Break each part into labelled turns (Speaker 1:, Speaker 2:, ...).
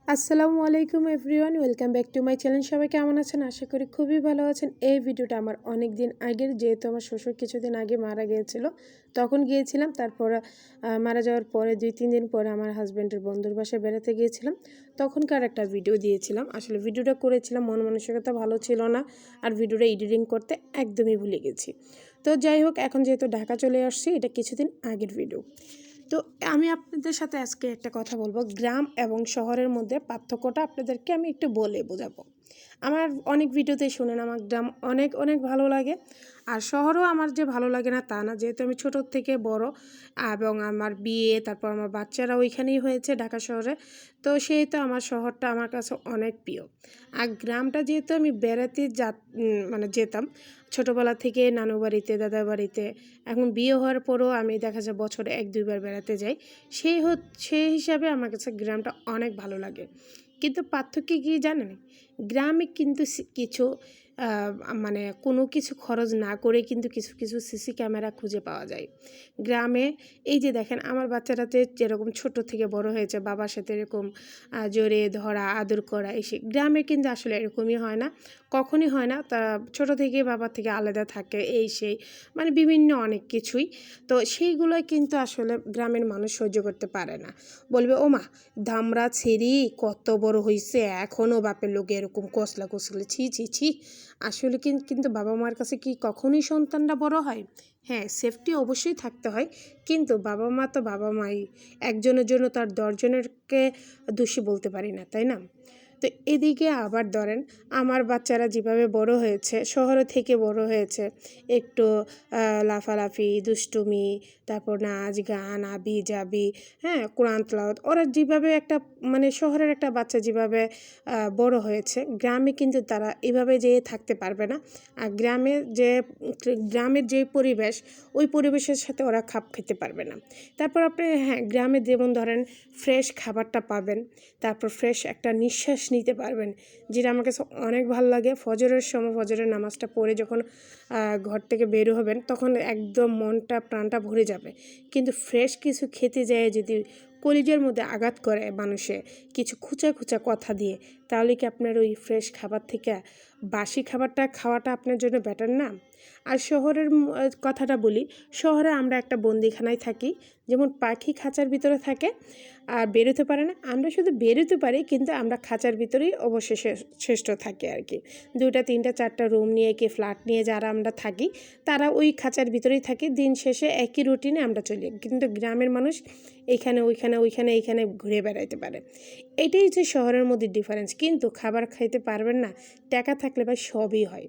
Speaker 1: আসসালামু আলাইকুম everyone, welcome back to my channel. সবাই কেমন আছেন? আশা করি খুবই ভালো আছেন। এই ভিডিওটা আমার অনেক দিন আগের, যেহেতু আমার শ্বশুর কিছুদিন আগে মারা গিয়েছিল, তখন গিয়েছিলাম। তারপর মারা যাওয়ার পরে 2-3 দিন পরে আমার হাজব্যান্ডের বন্ধুর বাসায় বেড়াতে গিয়েছিলাম, তখনকার একটা ভিডিও দিয়েছিলাম। আসলে ভিডিওটা করেছিলাম, মন মানসিকতা ভালো ছিল না, আর ভিডিওটা এডিটিং করতে একদমই ভুলে গেছি। তো যাই হোক, এখন যেহেতু ঢাকা চলে আসছি, এটা কিছুদিন আগের ভিডিও। তো আমি আপনাদের সাথে আজকে একটা কথা বলবো, গ্রাম এবং শহরের মধ্যে পার্থক্যটা আপনাদেরকে আমি একটু বলে বোঝাবো। আমার অনেক ভিডিওতেই শুনেন আমার গ্রাম অনেক অনেক ভালো লাগে, আর শহরও আমার যে ভালো লাগে না তা না, যেহেতু আমি ছোটোর থেকে বড় এবং আমার বিয়ে, তারপর আমার বাচ্চারা ওইখানেই হয়েছে ঢাকা শহরে, তো সেই তো আমার শহরটা আমার কাছে অনেক প্রিয়। আর গ্রামটা যেহেতু আমি বেড়াতে মানে যেতাম ছোটোবেলা থেকে, নানু বাড়িতে, দাদার বাড়িতে, এখন বিয়ে হওয়ার পরও আমি দেখা যায় বছরে 1-2 বার বেড়াতে যাই। সেই হিসাবে আমার কাছে গ্রামটা অনেক ভালো লাগে। কিন্তু পার্থক্য কী জানেন? গ্রামে কিন্তু কিছু মানে কোনো কিছু খরচ না করে কিন্তু কিছু কিছু সিসি ক্যামেরা খুঁজে পাওয়া যায় গ্রামে। এই যে দেখেন, আমার বাচ্চারাতে যেরকম ছোট থেকে বড় হয়েছে বাবার সাথে এরকম জোরে ধরা, আদর করা, এসে গ্রামে কিন্তু আসলে এরকমই হয় না, কখনই হয় না। তারা ছোট থেকে বাবার থেকে আলাদা থাকে, এই সেই মানে বিভিন্ন অনেক কিছুই। তো সেইগুলোই কিন্তু আসলে গ্রামের মানুষ সহ্য করতে পারে না। বলবে, ও মা, ধামরা ছেড়ি কত বড় হইছে, এখনও বাপের লোকে এরকম কসলা কসলে, ছি ছি ছি। আসলে কিন্তু বাবা মার কাছে কি কখনোই সন্তানরা বড় হয়? হ্যাঁ, সেফটি অবশ্যই থাকতে হয়, কিন্তু বাবা মা তো বাবা মাই, একজনের জন্য তার 10 জনেরকে দোষী বলতে পারি না, তাই না? তো এদিকে আবার ধরেন, আমার বাচ্চারা যেভাবে বড় হয়েছে, শহরে থেকে বড় হয়েছে, একটু লাফালাফি, দুষ্টুমি, তারপর নাচ গান, আবি যাবি, হ্যাঁ, কোরআন তেলাওয়াত, ওরা যেভাবে একটা মানে শহরের একটা বাচ্চা যেভাবে বড় হয়েছে, গ্রামে কিন্তু তারা এভাবে যেয়ে থাকতে পারবে না। আর গ্রামের যে পরিবেশ, ওই পরিবেশের সাথে ওরা খাপ খেতে পারবে না। তারপর আপনি, হ্যাঁ, গ্রামে যেমন ধরেন ফ্রেশ খাবারটা পাবেন, তারপর ফ্রেশ একটা নিঃশ্বাস নিতে পারবেন, যেটা আমার কাছে অনেক ভালো লাগে। ফজরের সময় ফজরের নামাজটা পড়ে যখন ঘর থেকে বের হবেন, তখন একদম মনটা প্রাণটা ভরে যাবে। কিন্তু ফ্রেশ কিছু খেতে যায় যদি কলিজার মধ্যে আঘাত করে মানুষে কিছু খুচা খুচা কথা দিয়ে, তাহলে কি আপনার ওই ফ্রেশ খাবার থেকে বাসি খাবারটা খাওয়াটা আপনার জন্য বেটার না? আর শহরের কথাটা বলি, শহরে আমরা একটা বন্দিখানায় থাকি, যেমন পাখি খাঁচার ভিতরে থাকে আর বেরোতে পারে না, আমরা শুধু বেরোতে পারি, কিন্তু আমরা খাঁচার ভিতরেই অবশেষে শ্রেষ্ঠ থাকি আর কি। 2টা 3টা 4টা রুম নিয়ে, কি ফ্ল্যাট নিয়ে যারা আমরা থাকি, তারা ওই খাঁচার ভিতরেই থাকি, দিন শেষে একই রুটিনে আমরা চলি। কিন্তু গ্রামের মানুষ এইখানে এইখানে ঘুরে বেড়াইতে পারে। এটাই হচ্ছে শহরের মধ্যে ডিফারেন্স। কিন্তু খাবার খাইতে পারবেন না, টাকা থাকলে ভাই সবই হয়।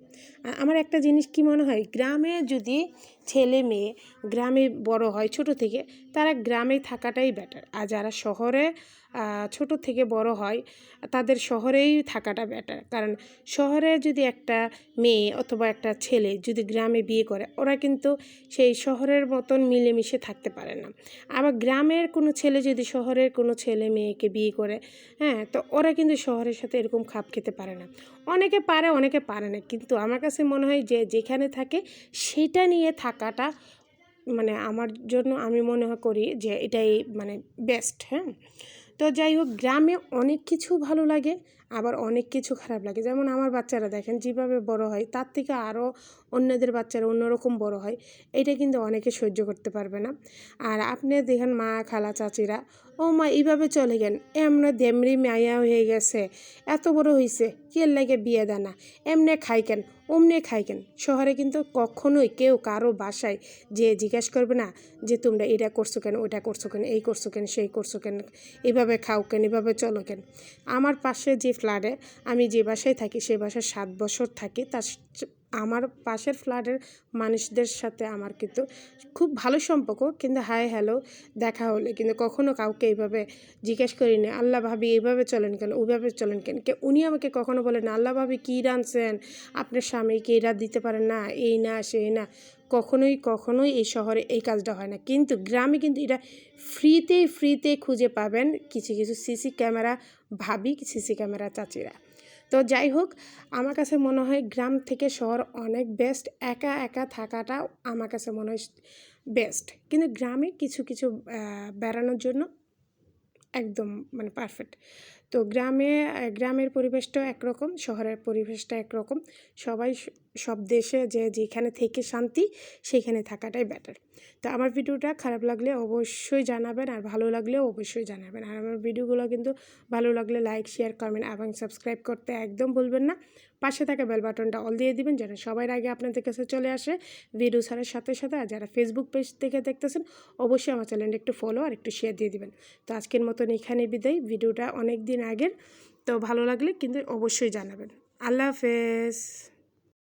Speaker 1: আমার একটা জিনিস কি মনে হয়, গ্রামে যদি ছেলে মেয়ে গ্রামে বড় হয় ছোট থেকে, তারা গ্রামে থাকাটাই বেটার। আর যারা শহরে ছোট থেকে বড় হয়, তাদের শহরেই থাকাটা বেটার। কারণ শহরে যদি একটা মেয়ে অথবা একটা ছেলে যদি গ্রামে বিয়ে করে, ওরা কিন্তু সেই শহরের মতন মিলেমিশে থাকতে পারে না। আবার গ্রামের কোনো ছেলে যদি শহরের কোনো ছেলে মেয়েকে বিয়ে করে, হ্যাঁ, তো ওরা কিন্তু শহরের সাথে এরকম খাপ খেতে পারে না। অনেকে পারে, অনেকে পারে না, কিন্তু আমার কাছে মনে হয় যে যেখানে থাকে সেটা নিয়ে থাকাটা মানে আমার জন্য, আমি মনে করি যে এটাই মানে বেস্ট। হ্যাঁ, তো যাই হোক, গ্রামে অনেক কিছু ভালো লাগে, আবার অনেক কিছু খারাপ লাগে। যেমন আমার বাচ্চারা দেখেন যেভাবে বড় হয়, তার থেকে আরও অন্যদের বাচ্চারা অন্যরকম বড় হয়, এটা কিন্তু অনেকে সহ্য করতে পারবে না। আর আপনি দেখেন মা, খালা, চাচিরা, ও মা, এইভাবে চলে গেন, এমনি দেমরি মায়া হয়ে গেছে, এত বড় হয়েছে, কে লাগে বিয়ে দানা, এমনি খাই কেন, অমনে খাই কেন। শহরে কিন্তু কখনোই কেউ কারো বাসায় যে জিজ্ঞেস করবে না যে তোমরা এটা করছো কেন, ওটা করছো কেন, এই করছো কেন, সেই করছো কেন, এভাবে খাও কেন, এভাবে চলো কেন। আমার পাশে যে ফ্ল্যাটে আমি যে বাসায় থাকি, সেই বাসায় 7 বছর থাকি, আমার পাশের ফ্ল্যাটের মানুষদের সাথে আমার কিন্তু খুব ভালো সম্পর্ক, কিন্তু হাই হ্যালো দেখা হলে কিন্তু কখনো কাউকে এইভাবে জিজ্ঞেস করিনি, আল্লাহ ভাবি এইভাবে চলেন কেন, ওইভাবে চলেন কেন। উনি আমাকে কখনো বলেন না, আল্লাহ ভাবি কী রাঁধছেন, আপনার স্বামীকে এই রাত দিতে পারেন না, এই না সেই না। কখনোই এই শহরে এই কাজটা হয় না। কিন্তু গ্রামে কিন্তু এটা ফ্রিতে খুঁজে পাবেন কিছু কিছু সিসি ক্যামেরা ভাবি, সিসি ক্যামেরা চাচিরা। তো যাই হোক, আমার কাছে মনে হয় গ্রাম থেকে শহর অনেক বেস্ট। একা একা থাকাটা আমার কাছে মনে হয় বেস্ট, কিন্তু গ্রামে কিছু কিছু বেড়ানোর জন্য একদম মানে পারফেক্ট। তো গ্রামের পরিবেশটাও একরকম, শহরের পরিবেশটা একরকম। সবাই সব দেশে যে যেখানে থেকে শান্তি সেখানে থাকাটাই বেটার। তো আমার ভিডিওটা খারাপ লাগলে অবশ্যই জানাবেন, আর ভালো লাগলেও অবশ্যই জানাবেন। আর আমার ভিডিওগুলো কিন্তু ভালো লাগলে লাইক, শেয়ার, কমেন্ট এবং সাবস্ক্রাইব করতে একদম ভুলবেন না। পাশে থাকা বেল বাটনটা অল দিয়ে দিবেন যেন সবার আগে আপনাদের কাছে চলে আসে ভিডিও ছাড়ার সাথে সাথে। আর যারা ফেসবুক পেজ থেকে দেখতেছেন অবশ্যই আমার চ্যানেলটা একটু ফলো আর একটু শেয়ার দিয়ে দিবেন। তো আজকের মতন এখানে বিদায়, ভিডিওটা অনেক দিন আগের, তো ভালো লাগলে কিন্তু অবশ্যই জানাবেন। আল্লাহ হাফেজ।